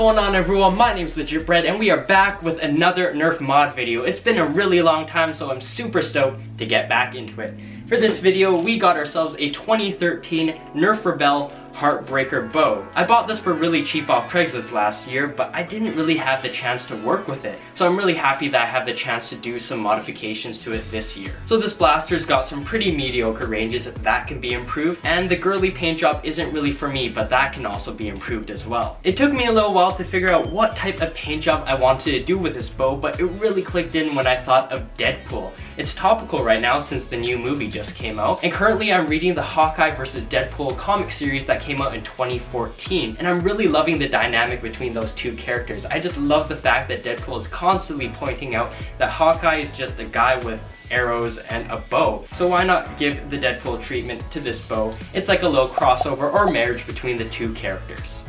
going on, everyone? My name's Legit Bread and we are back with another Nerf mod video. It's been a really long time, so I'm super stoked to get back into it. For this video, we got ourselves a 2013 Nerf Rebel Heartbreaker bow. I bought this for really cheap off Craigslist last year, but I didn't really have the chance to work with it. So I'm really happy that I have the chance to do some modifications to it this year. So this blaster's got some pretty mediocre ranges that can be improved, and the girly paint job isn't really for me, but that can also be improved as well. It took me a little while to figure out what type of paint job I wanted to do with this bow, but it really clicked in when I thought of Deadpool. It's topical right now since the new movie just came out, and currently I'm reading the Hawkeye vs. Deadpool comic series that came out in 2014, and I'm really loving the dynamic between those two characters. I just love the fact that Deadpool is constantly pointing out that Hawkeye is just a guy with arrows and a bow. So why not give the Deadpool treatment to this bow? It's like a little crossover or marriage between the two characters.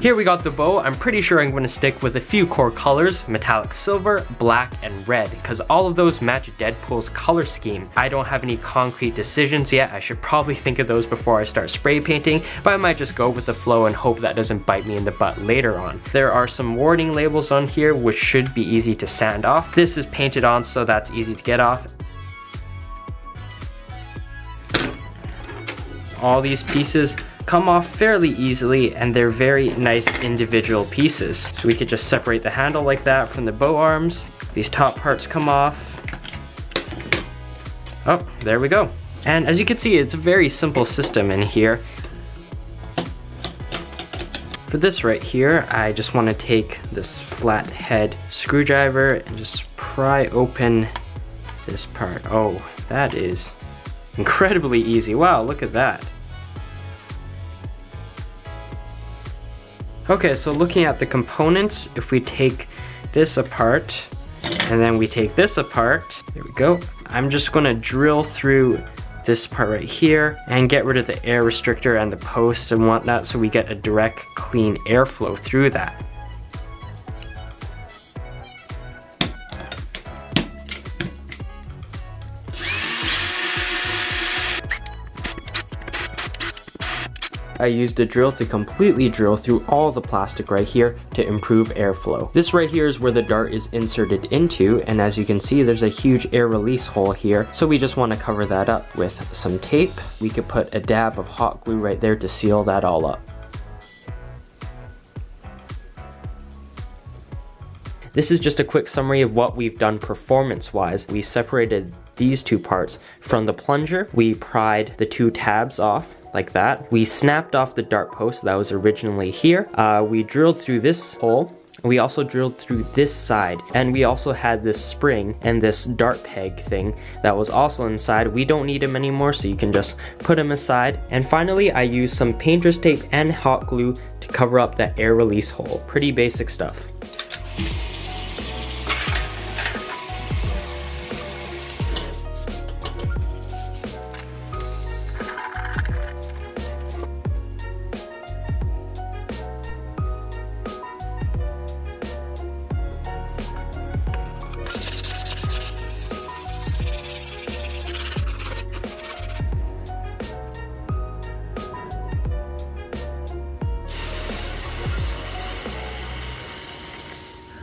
Here we got the bow. I'm pretty sure I'm going to stick with a few core colors: metallic silver, black, and red, because all of those match Deadpool's color scheme. I don't have any concrete decisions yet. I should probably think of those before I start spray painting, but I might just go with the flow and hope that doesn't bite me in the butt later on. There are some warning labels on here which should be easy to sand off. This is painted on, so that's easy to get off. All these pieces come off fairly easily, and they're very nice individual pieces. So we could just separate the handle like that from the bow arms. These top parts come off. Oh, there we go. And as you can see, it's a very simple system in here. For this right here, I just want to take this flat head screwdriver and just pry open this part. Oh, that is incredibly easy. Wow, look at that. Okay, so looking at the components, if we take this apart and then we take this apart, there we go. I'm just gonna drill through this part right here and get rid of the air restrictor and the posts and whatnot, so we get a direct, clean airflow through that. I used a drill to completely drill through all the plastic right here to improve airflow. This right here is where the dart is inserted into, and as you can see, there's a huge air release hole here, so we just want to cover that up with some tape. We could put a dab of hot glue right there to seal that all up. This is just a quick summary of what we've done performance-wise. We separated these two parts from the plunger. We pried the two tabs off like that. We snapped off the dart post that was originally here. We drilled through this hole. We also drilled through this side, and we also had this spring and this dart peg thing that was also inside. We don't need them anymore, so you can just put them aside. And finally, I used some painter's tape and hot glue to cover up that air release hole. Pretty basic stuff.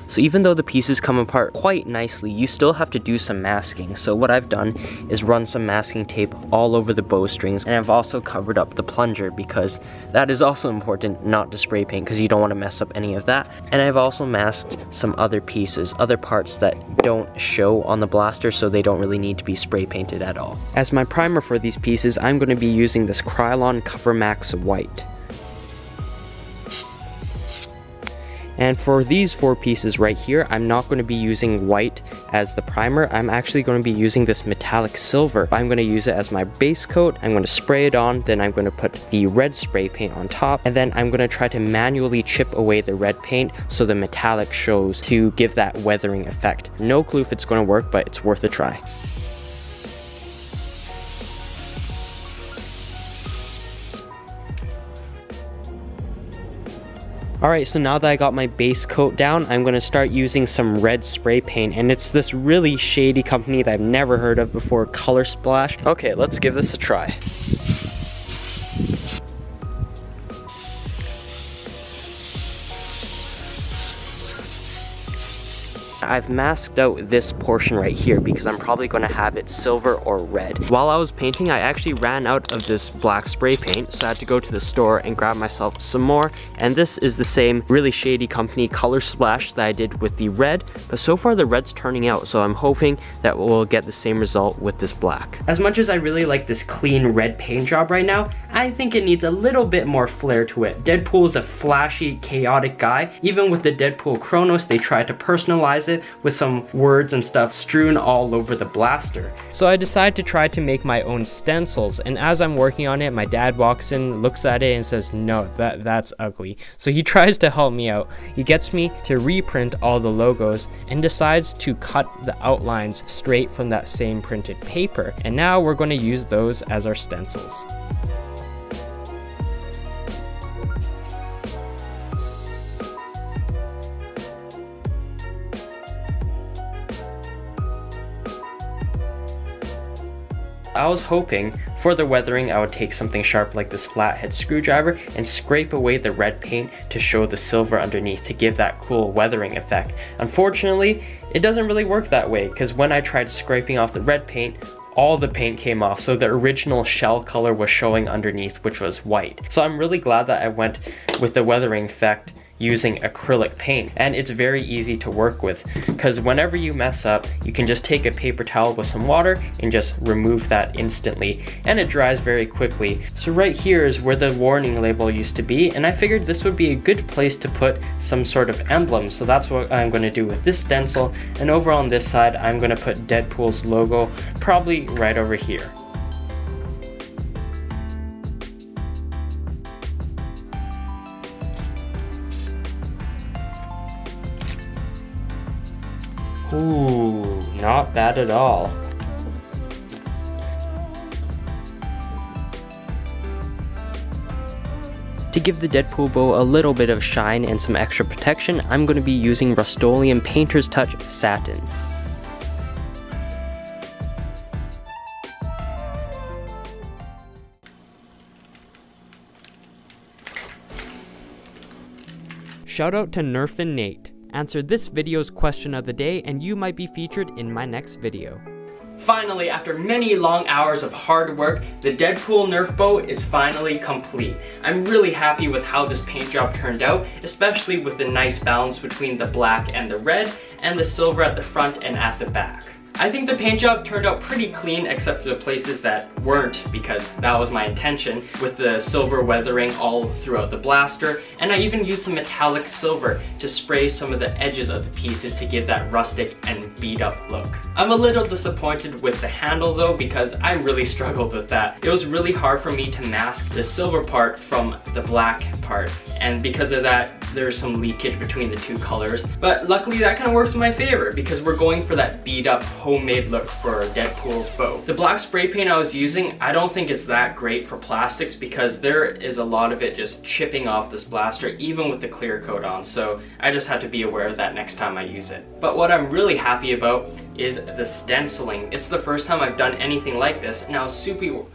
So even though the pieces come apart quite nicely, you still have to do some masking. So what I've done is run some masking tape all over the bowstrings, and I've also covered up the plunger, because that is also important not to spray paint, because you don't want to mess up any of that. And I've also masked some other pieces, other parts that don't show on the blaster, so they don't really need to be spray painted at all. As my primer for these pieces, I'm going to be using this Krylon Cover Max White. And for these four pieces right here, I'm not going to be using white as the primer. I'm actually going to be using this metallic silver. I'm going to use it as my base coat. I'm going to spray it on, then I'm going to put the red spray paint on top, and then I'm going to try to manually chip away the red paint so the metallic shows to give that weathering effect. No clue if it's going to work, but it's worth a try. Alright, so now that I got my base coat down, I'm going to start using some red spray paint, and it's this really shady company that I've never heard of before, Color Splash. Okay, let's give this a try. I've masked out this portion right here because I'm probably going to have it silver or red. While I was painting, I actually ran out of this black spray paint, so I had to go to the store and grab myself some more. And this is the same really shady company Color Splash that I did with the red, but so far the red's turning out, so I'm hoping that we'll get the same result with this black. As much as I really like this clean red paint job right now, I think it needs a little bit more flair to it. Deadpool is a flashy, chaotic guy. Even with the Deadpool Chronos, they tried to personalize it with some words and stuff strewn all over the blaster. So I decided to try to make my own stencils, and as I'm working on it, my dad walks in, looks at it, and says, no, that's ugly. So he tries to help me out. He gets me to reprint all the logos and decides to cut the outlines straight from that same printed paper. And now we're going to use those as our stencils. I was hoping for the weathering I would take something sharp like this flathead screwdriver and scrape away the red paint to show the silver underneath to give that cool weathering effect. Unfortunately, it doesn't really work that way because when I tried scraping off the red paint, all the paint came off, so the original shell color was showing underneath, which was white. So I'm really glad that I went with the weathering effect using acrylic paint, and it's very easy to work with because whenever you mess up, you can just take a paper towel with some water and just remove that instantly, and it dries very quickly. So right here is where the warning label used to be, and I figured this would be a good place to put some sort of emblem, so that's what I'm going to do with this stencil. And over on this side, I'm going to put Deadpool's logo probably right over here. Ooh, not bad at all. To give the Deadpool bow a little bit of shine and some extra protection, I'm going to be using Rust-Oleum Painter's Touch Satin. Shout out to Nerf and Nate. Answer this video's question of the day and you might be featured in my next video. Finally, after many long hours of hard work, the Deadpool Nerf Bow is finally complete. I'm really happy with how this paint job turned out, especially with the nice balance between the black and the red, and the silver at the front and at the back. I think the paint job turned out pretty clean except for the places that weren't, because that was my intention, with the silver weathering all throughout the blaster, and I even used some metallic silver to spray some of the edges of the pieces to give that rustic and beat up look. I'm a little disappointed with the handle though, because I really struggled with that. It was really hard for me to mask the silver part from the black part, and because of that there's some leakage between the two colors, but luckily that kind of works in my favor because we're going for that beat up homemade look for Deadpool's bow. The black spray paint I was using, I don't think it's that great for plastics because there is a lot of it just chipping off this blaster even with the clear coat on, so I just have to be aware of that next time I use it. But what I'm really happy about is the stenciling. It's the first time I've done anything like this, and I was super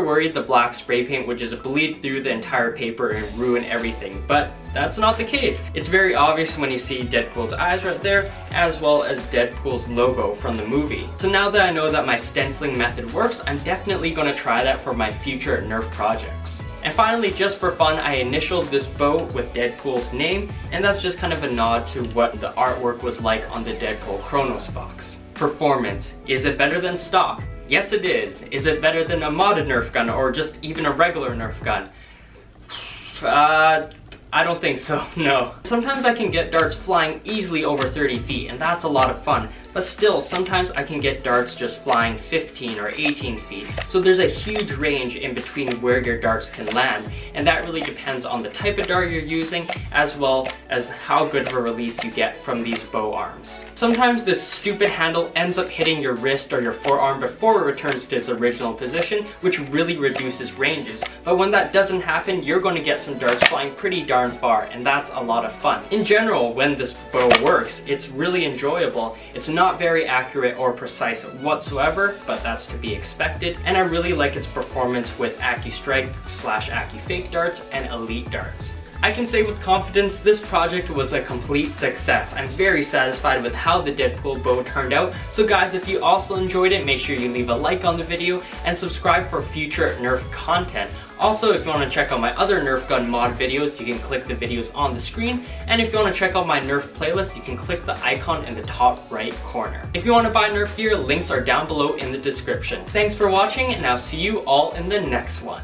worried the black spray paint would just bleed through the entire paper and ruin everything, but that's not the case. It's very obvious when you see Deadpool's eyes right there, as well as Deadpool's logo from the movie. So now that I know that my stenciling method works, I'm definitely going to try that for my future Nerf projects. And finally, just for fun, I initialed this bow with Deadpool's name, and that's just kind of a nod to what the artwork was like on the Deadpool Chronos box. Performance. Is it better than stock? Yes it is. Is it better than a modded Nerf gun or just even a regular Nerf gun? I don't think so, no. Sometimes I can get darts flying easily over 30 feet and that's a lot of fun, but still sometimes I can get darts just flying 15 or 18 feet. So there's a huge range in between where your darts can land, and that really depends on the type of dart you're using as well as how good of a release you get from these bow arms. Sometimes this stupid handle ends up hitting your wrist or your forearm before it returns to its original position, which really reduces ranges, but when that doesn't happen, you're going to get some darts flying pretty darn far, and that's a lot of fun. In general, when this bow works, it's really enjoyable. It's not very accurate or precise whatsoever, but that's to be expected, and I really like its performance with AccuStrike / AccuFake darts and Elite darts. I can say with confidence this project was a complete success. I'm very satisfied with how the Deadpool bow turned out. So guys, if you also enjoyed it, make sure you leave a like on the video and subscribe for future Nerf content. Also, if you want to check out my other Nerf gun mod videos, you can click the videos on the screen. And if you want to check out my Nerf playlist, you can click the icon in the top right corner. If you want to buy Nerf gear, links are down below in the description. Thanks for watching, and I'll see you all in the next one.